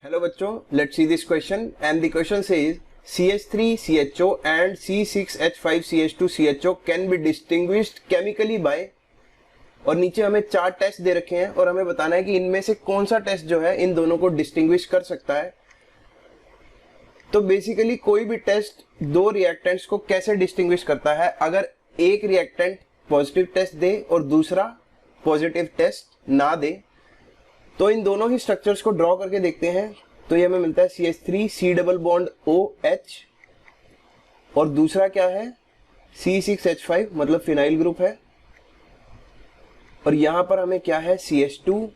Hello बच्चों, let's see this question and the question says CH3CHO and C6H5CH2CHO can be distinguished chemically by, और नीचे हमें 4 test दे रखे हैं और हमें बताना है कि इनमें से कौन सा टेस्ट जो है इन दोनों को डिस्टिंग्विश कर सकता है। तो बेसिकली कोई भी टेस्ट दो रिएक्टेंट्स को कैसे डिस्टिंग्विश करता है, अगर एक रिएक्टेंट पॉजिटिव टेस्ट दे और दूसरा पॉजिटिव टेस्ट ना दे, तो इन दोनों ही स्ट्रक्चर्स को ड्रॉ करके देखते हैं। तो ये हमें मिलता है CH3 C double bond OH और दूसरा क्या है C6H5 मतलब फिनाइल ग्रुप है, और यहां पर हमें क्या है CH2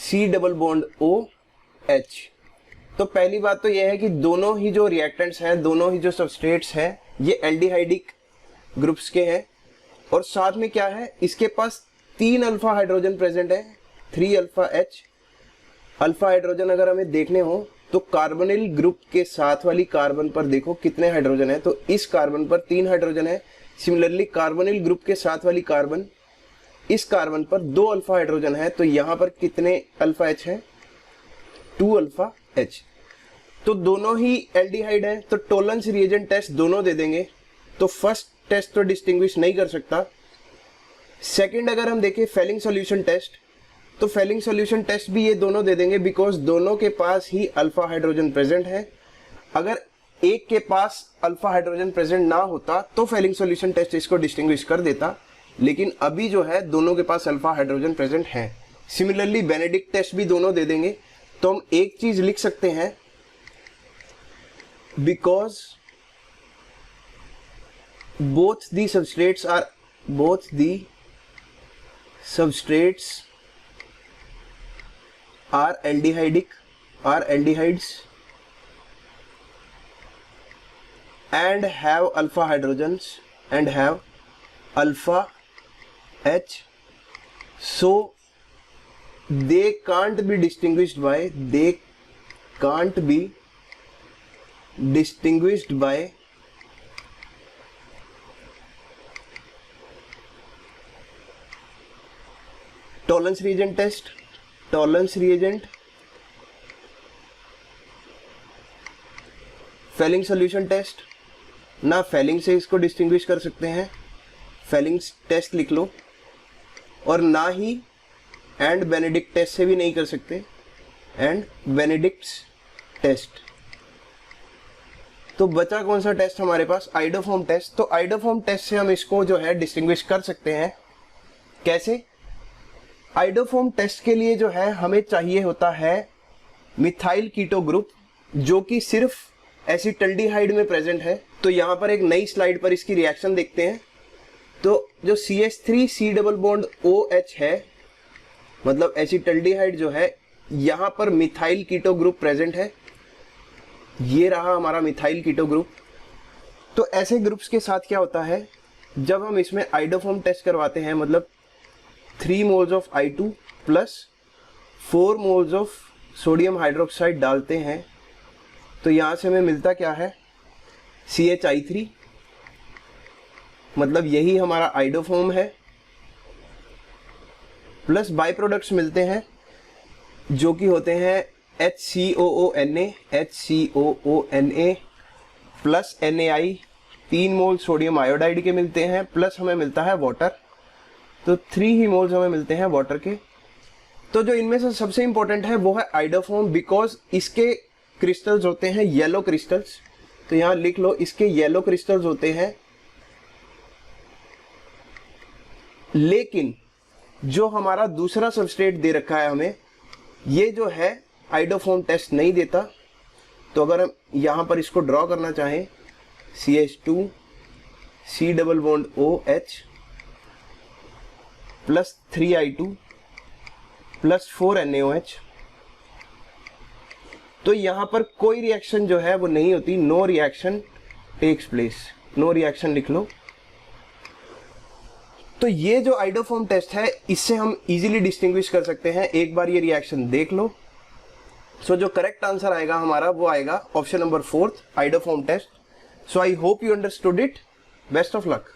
C double bond OH। तो पहली बात तो यह है कि दोनों ही जो रिएक्टेंट्स हैं, दोनों ही जो सबस्ट्रेट्स हैं, ये एल्डिहाइडिक ग्रुप्स के हैं, और साथ में क्या है इसके पास 3 अल्फा हाइड्रोजन प्रेजेंट है, 3 अल्फा H। अल्फा हाइड्रोजन अगर हमें देखने हो तो कार्बोनिल ग्रुप के साथ वाली कार्बन पर देखो कितने हाइड्रोजन है, तो इस कार्बन पर 3 हाइड्रोजन है। सिमिलरली कार्बोनिल ग्रुप के साथ वाली कार्बन, इस कार्बन पर 2 अल्फा हाइड्रोजन है, तो यहां पर कितने अल्फा H है, 2 अल्फा H। तो दोनों ही एल्डिहाइड है, तो टोलेंस रिएजेंट टेस्ट दोनों दे देंगे। तो फर्स्ट टेस्ट तो डिस्टिंग्विश नहीं कर सकता। सेकंड अगर हम देखें फेलिंग सॉल्यूशन टेस्ट, तो फेलिंग सॉल्यूशन टेस्ट भी ये दोनों दे देंगे, बिकॉज दोनों के पास ही अल्फा हाइड्रोजन प्रेजेंट है। अगर एक के पास अल्फा हाइड्रोजन प्रेजेंट ना होता तो फेलिंग सॉल्यूशन टेस्ट इसको डिस्टिंग्विश कर देता, लेकिन अभी जो है दोनों के पास अल्फा हाइड्रोजन प्रेजेंट है। सिमिलरली बेनेडिक्ट टेस्ट भी दोनों दे देंगे। तो हम एक चीज लिख सकते हैं, because both the substrates are aldehydes and have alpha hydrogens and have alpha H, so they can't be distinguished by Tollens reagent test, Tollens reagent, Fehling solution test. ना फेलिंग से इसको डिस्टिंग्विश कर सकते हैं, फेलिंग टेस्ट लिख लो, और ना ही and Benedict test से भी नहीं कर सकते, एंड बेनेडिक्ट्स टेस्ट। तो बचा कौन सा टेस्ट हमारे पास, आइडोफॉर्म टेस्ट। तो आइडोफॉर्म टेस्ट से हम इसको जो है डिस्टिंग्विश कर सकते हैं। कैसे? आइडोफॉर्म टेस्ट के लिए जो है हमें चाहिए होता है मिथाइल कीटो ग्रुप, जो कि सिर्फ एसिटल्डिहाइड में प्रेजेंट है। तो यहां पर एक नई स्लाइड पर इसकी रिएक्शन देखते हैं। तो जो CH3 C double bond OH है, मतलब एसिटल्डिहाइड जो है, यहां पर मिथाइल कीटो ग्रुप प्रेजेंट है। ये रहा हमारा मिथाइल कीटो ग्रुप। तो ऐसे ग्रुप्स के साथ क्या होता है, जब हम इसमें आइडोफॉर्म टेस्ट करवाते हैं, मतलब 3 moles of I2 plus 4 moles of sodium hydroxide डालते हैं, तो यहां से हमें मिलता क्या है CHI3, मतलब यही हमारा आइडोफॉर्म है। प्लस बाई प्रोडक्ट्स मिलते हैं जो कि होते हैं HCOONA प्लस NaI, 3 मोल सोडियम आयोडाइड के मिलते हैं, प्लस हमें मिलता है वाटर, तो 3 ही मोल्स हमें मिलते हैं वाटर के। तो जो इनमें से सबसे इंपॉर्टेंट है वो है आइडोफॉर्म, बिकॉज इसके क्रिस्टल्स होते हैं येलो क्रिस्टल्स। तो यहां लिख लो, इसके येलो क्रिस्टल्स होते हैं। लेकिन जो हमारा दूसरा सबस्ट्रेट दे रखा है हमें, ये जो है आइडोफॉर्म टेस्ट नहीं देता। तो अगर हम यहां पर इसको ड्रॉ करना चाहें, CH2 C double bond OH plus 3I2 plus 4 NaOH, तो यहां पर कोई रिएक्शन जो है वो नहीं होती, no reaction takes place, no reaction लिख लो। तो ये जो आइडोफॉर्म टेस्ट है, इससे हम इजीली डिस्टिंग्विश कर सकते हैं। एक बार ये रिएक्शन देख लो। सो जो करेक्ट आंसर आएगा हमारा वो आएगा option number 4, iodoform test. So I hope you understood it. Best of luck.